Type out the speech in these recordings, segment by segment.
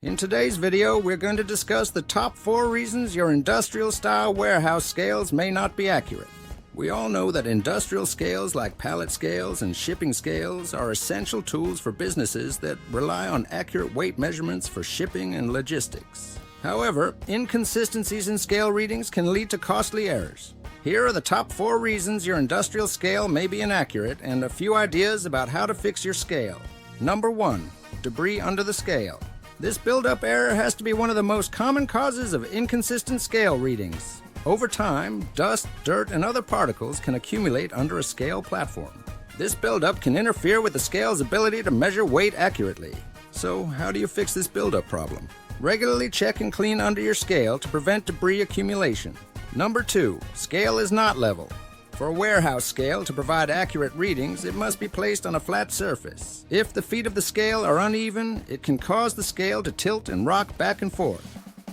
In today's video, we're going to discuss the top 4 reasons your industrial-style warehouse scales may not be accurate. We all know that industrial scales like pallet scales and shipping scales are essential tools for businesses that rely on accurate weight measurements for shipping and logistics. However, inconsistencies in scale readings can lead to costly errors. Here are the top 4 reasons your industrial scale may be inaccurate and a few ideas about how to fix your scale. Number 1. Debris under the scale. This buildup error has to be one of the most common causes of inconsistent scale readings. Over time, dust, dirt, and other particles can accumulate under a scale platform. This buildup can interfere with the scale's ability to measure weight accurately. So, how do you fix this buildup problem? Regularly check and clean under your scale to prevent debris accumulation. Number 2. Scale is not level. For a warehouse scale to provide accurate readings, it must be placed on a flat surface. If the feet of the scale are uneven, it can cause the scale to tilt and rock back and forth,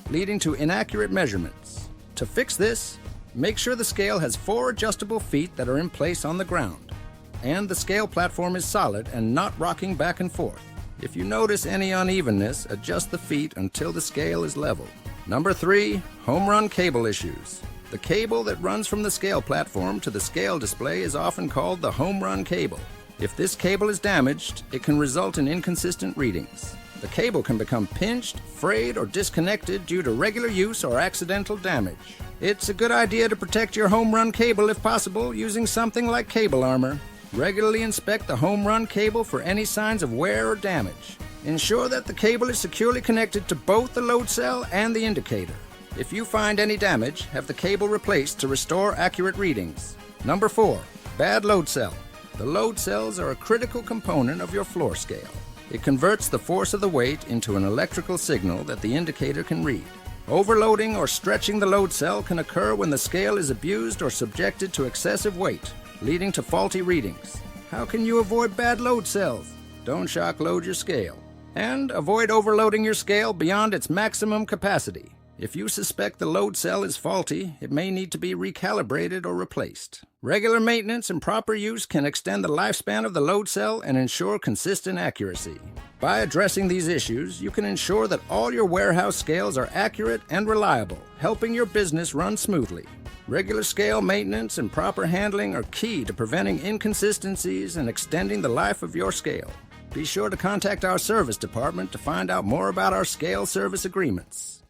leading to inaccurate measurements. To fix this, make sure the scale has 4 adjustable feet that are in place on the ground, and the scale platform is solid and not rocking back and forth. If you notice any unevenness, adjust the feet until the scale is level. Number 3. Home run cable issues. The cable that runs from the scale platform to the scale display is often called the home run cable. If this cable is damaged, it can result in inconsistent readings. The cable can become pinched, frayed, or disconnected due to regular use or accidental damage. It's a good idea to protect your home run cable if possible using something like cable armor. Regularly inspect the home run cable for any signs of wear or damage. Ensure that the cable is securely connected to both the load cell and the indicator. If you find any damage, have the cable replaced to restore accurate readings. Number 4. Bad load cell. The load cells are a critical component of your floor scale. It converts the force of the weight into an electrical signal that the indicator can read. Overloading or stretching the load cell can occur when the scale is abused or subjected to excessive weight, leading to faulty readings. How can you avoid bad load cells? Don't shock load your scale. And avoid overloading your scale beyond its maximum capacity. If you suspect the load cell is faulty, it may need to be recalibrated or replaced. Regular maintenance and proper use can extend the lifespan of the load cell and ensure consistent accuracy. By addressing these issues, you can ensure that all your warehouse scales are accurate and reliable, helping your business run smoothly. Regular scale maintenance and proper handling are key to preventing inconsistencies and extending the life of your scale. Be sure to contact our service department to find out more about our scale service agreements.